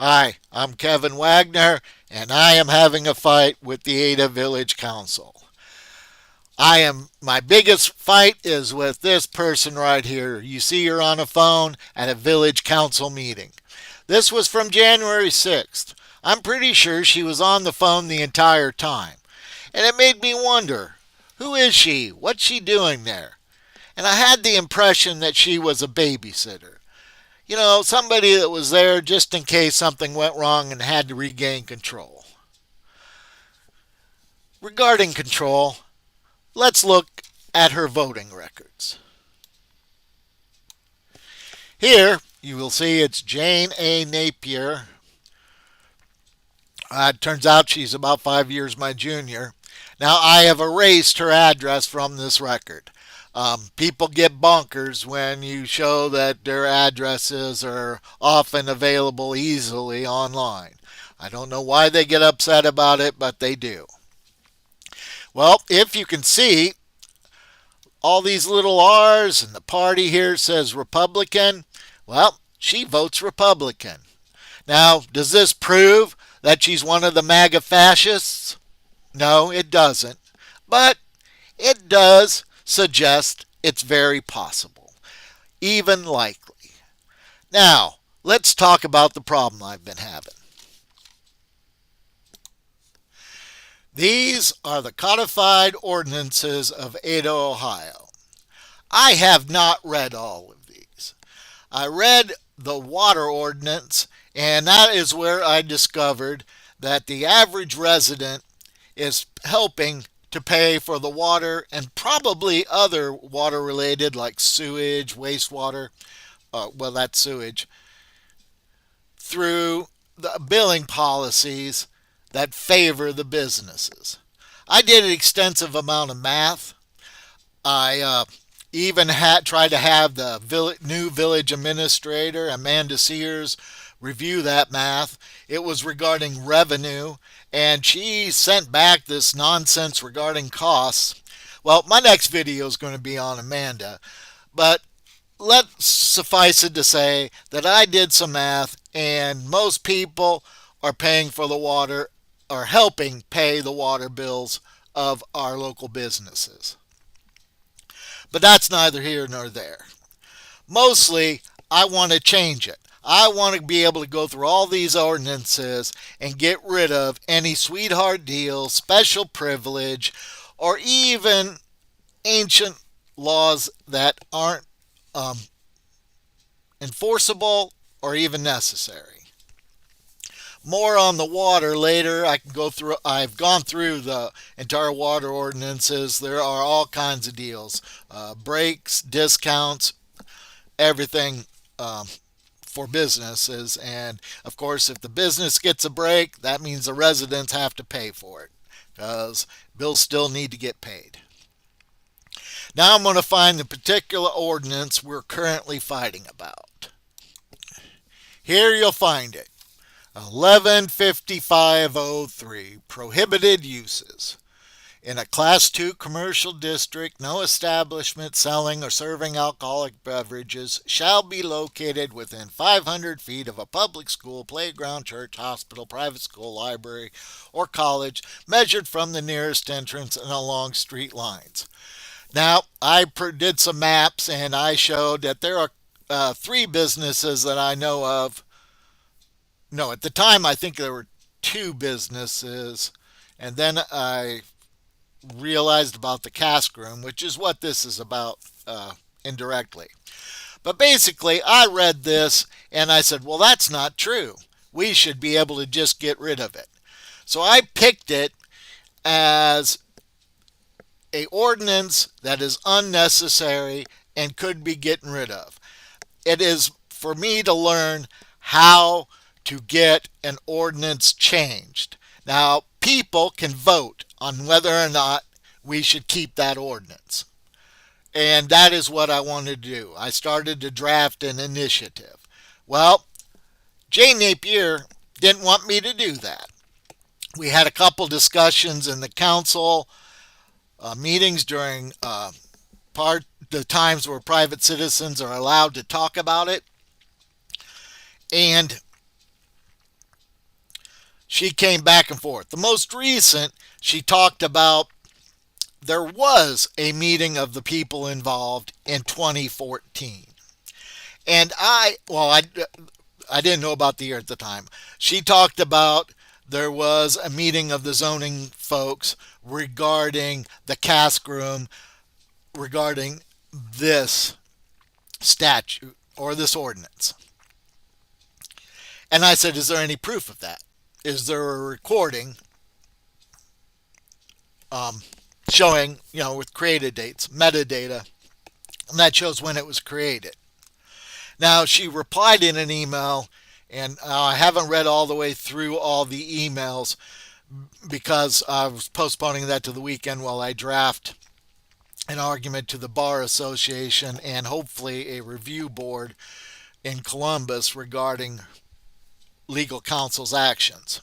Hi, I'm Kevin Wagner, and I am having a fight with the Ada Village Council. My biggest fight is with this person right here. You see her on a phone at a village council meeting. This was from January 6th. I'm pretty sure she was on the phone the entire time. And it made me wonder, who is she? What's she doing there? And I had the impression that she was a babysitter. Somebody that was there just in case something went wrong and had to regain control. Regarding control, let's look at her voting records. Here, you will see it's Jane A. Napier. It turns out she's about 5 years my junior. Now, I have erased her address from this record. People get bonkers when you show that their addresses are often available easily online. I don't know why they get upset about it, but they do. Well, if you can see, all these little R's and the party here says Republican. Well, she votes Republican. Now, does this prove that she's one of the MAGA fascists? No, it doesn't. But it does suggest it's very possible, even likely. Now, let's talk about the problem I've been having. These are the codified ordinances of Ada, Ohio. I have not read all of these. I read the water ordinance, and that is where I discovered that the average resident is helping to pay for the water and probably other water related like sewage, wastewater, that's sewage, through the billing policies that favor the businesses. I did an extensive amount of math. I even tried to have the new village administrator, Amanda Sears, review that math. It was regarding revenue, and she sent back this nonsense regarding costs. Well, my next video is going to be on Amanda, but let's suffice it to say that I did some math, and most people are paying for the water or helping pay the water bills of our local businesses. But that's neither here nor there. Mostly, I want to change it. I want to be able to go through all these ordinances and get rid of any sweetheart deal, special privilege, or even ancient laws that aren't enforceable or even necessary. More on the water later. I've gone through the entire water ordinances. There are all kinds of deals, breaks, discounts, everything for businesses. And of course, if the business gets a break, that means the residents have to pay for it because bills still need to get paid. Now I'm going to find the particular ordinance we're currently fighting about. Here you'll find it. 115503, prohibited uses. In a Class 2 commercial district, no establishment selling or serving alcoholic beverages shall be located within 500 feet of a public school, playground, church, hospital, private school, library, or college, measured from the nearest entrance and along street lines. Now, I did some maps, and I showed that there are 3 businesses that I know of. No, at the time I think there were 2 businesses, and then I realized about the cask room, which is what this is about indirectly. But basically, I read this and I said, well, that's not true. We should be able to just get rid of it. So I picked it as a ordinance that is unnecessary and could be getting rid of. It is for me to learn how to get an ordinance changed. Now, people can vote on whether or not we should keep that ordinance. And that is what I wanted to do. I started to draft an initiative. Well, Jane Napier didn't want me to do that. We had a couple discussions in the council meetings during the times where private citizens are allowed to talk about it. And she came back and forth. The most recent, she talked about there was a meeting of the people involved in 2014. And I didn't know about the year at the time. She talked about there was a meeting of the zoning folks regarding the cask room, regarding this statute or this ordinance. And I said, is there any proof of that? Is there a recording um, showing, with created dates, metadata, and that shows when it was created? Now, she replied in an email, and I haven't read all the way through all the emails because I was postponing that to the weekend while I draft an argument to the Bar Association and hopefully a review board in Columbus regarding legal counsel's actions.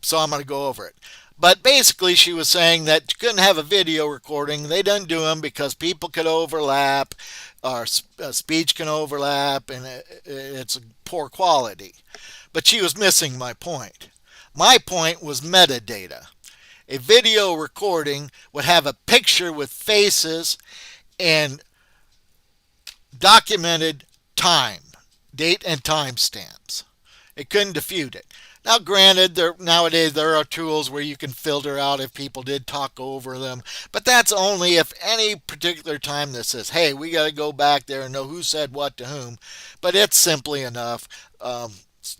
So I'm going to go over it. But basically, she was saying that you couldn't have a video recording. They didn't do them because people could overlap, or speech can overlap, and it's poor quality. But she was missing my point. My point was metadata. A video recording would have a picture with faces and documented time, date and time stamps. It couldn't defute it. Now, granted, nowadays there are tools where you can filter out if people did talk over them, but that's only if any particular time that says, hey, we got to go back there and know who said what to whom. But it's simply enough.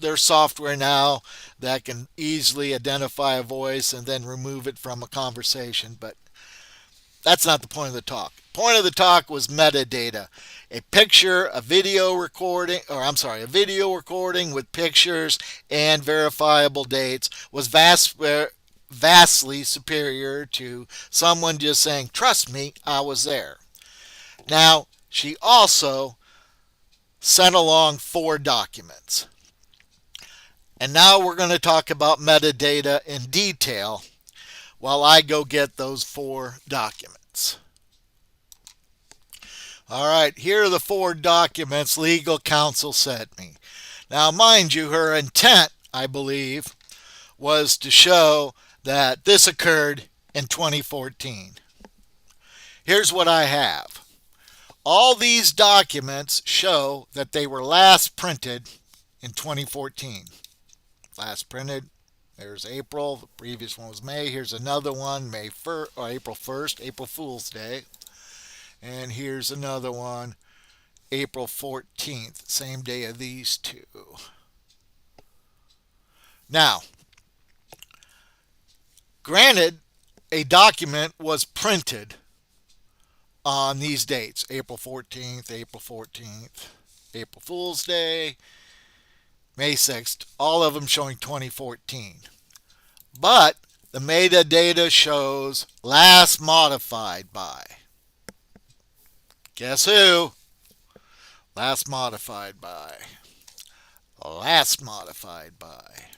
There's software now that can easily identify a voice and then remove it from a conversation, but that's not the point of the talk. The point of the talk was metadata. A picture, a video recording, a video recording with pictures and verifiable dates was vastly superior to someone just saying, trust me, I was there. Now, she also sent along 4 documents. And now we're going to talk about metadata in detail while I go get those 4 documents. All right, here are the 4 documents legal counsel sent me. Now, mind you, her intent, I believe, was to show that this occurred in 2014. Here's what I have. All these documents show that they were last printed in 2014. Last printed, there's April, the previous one was May. Here's another one, May 1st, or April 1st, April Fool's Day. And here's another one, April 14th, same day of these 2. Now, granted, a document was printed on these dates, April 14th, April Fool's Day, May 6th, all of them showing 2014. But the metadata shows last modified by. Guess who? Last modified by. Last modified by.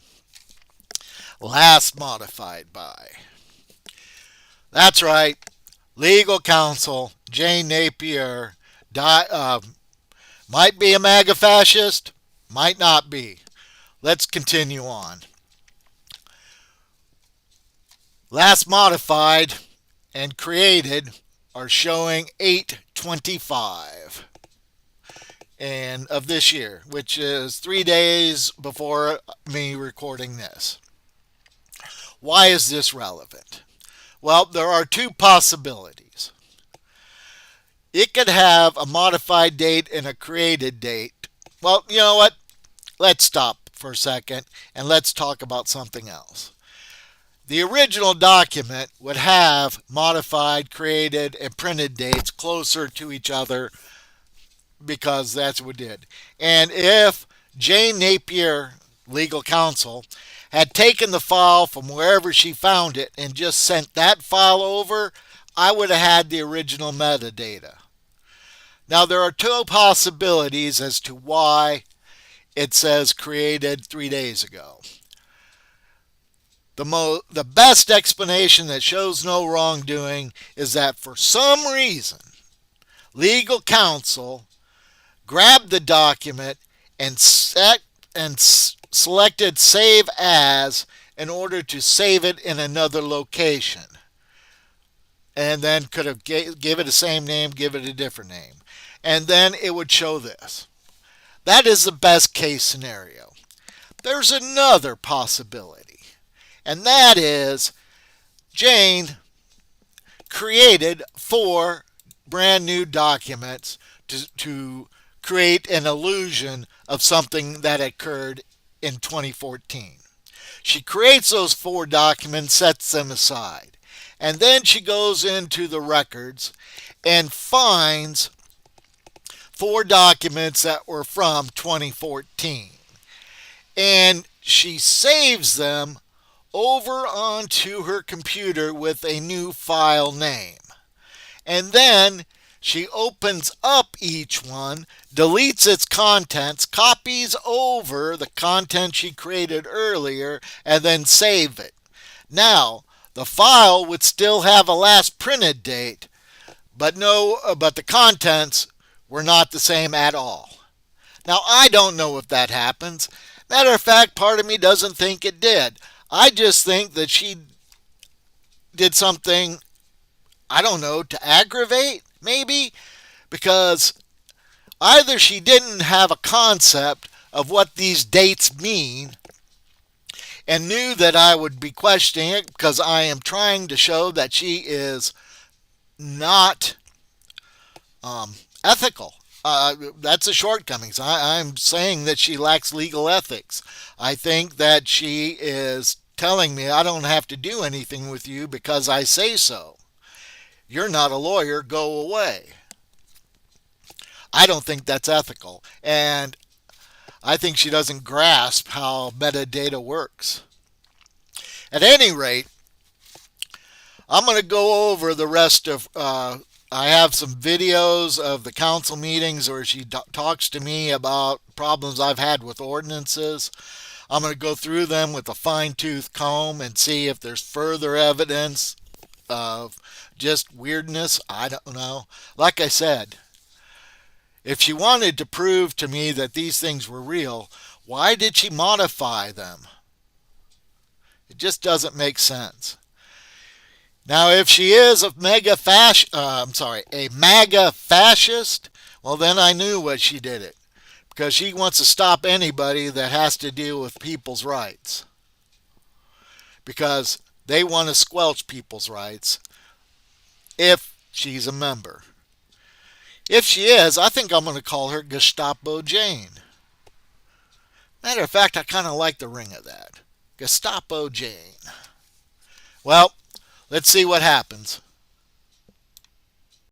Last modified by. That's right. Legal counsel Jane Napier might be a MAGA fascist, might not be. Let's continue on. Last modified and created are showing 8/25 and of this year, which is 3 days before me recording this. Why is this relevant? Well, there are 2 possibilities. It could have a modified date and a created date. Well, you know what? Let's stop for a second and let's talk about something else. The original document would have modified, created, and printed dates closer to each other because that's what we did. And if Jane Napier, legal counsel, had taken the file from wherever she found it and just sent that file over, I would have had the original metadata. Now, there are 2 possibilities as to why it says created 3 days ago. The best explanation that shows no wrongdoing is that for some reason, legal counsel grabbed the document and selected Save As in order to save it in another location. And then could have give it the same name, give it a different name. And then it would show this. That is the best case scenario. There's another possibility, and that is Jane created 4 brand new documents to create an illusion of something that occurred in 2014. She creates those 4 documents, sets them aside, and then she goes into the records and finds 4 documents that were from 2014. And she saves them over onto her computer with a new file name. And then she opens up each one, deletes its contents, copies over the content she created earlier, and then save it. Now, the file would still have a last printed date, but but the contents were not the same at all. Now, I don't know if that happens. Matter of fact, part of me doesn't think it did. I just think that she did something, I don't know, to aggravate, maybe, because either she didn't have a concept of what these dates mean and knew that I would be questioning it because I am trying to show that she is not ethical. That's a shortcoming. I'm saying that she lacks legal ethics. I think that she is telling me I don't have to do anything with you because I say so. You're not a lawyer, go away. I don't think that's ethical. And I think she doesn't grasp how metadata works. At any rate, I'm going to go over the rest of. I have some videos of the council meetings where she talks to me about problems I've had with ordinances. I'm going to go through them with a fine-tooth comb and see if there's further evidence of just weirdness. I don't know. Like I said, if she wanted to prove to me that these things were real, why did she modify them? It just doesn't make sense. Now, if she is a a MAGA fascist, well, then I knew what she did it because she wants to stop anybody that has to deal with people's rights because they want to squelch people's rights if she's a member. If she is, I think I'm going to call her Gestapo Jane. Matter of fact, I kind of like the ring of that. Gestapo Jane. Well, let's see what happens.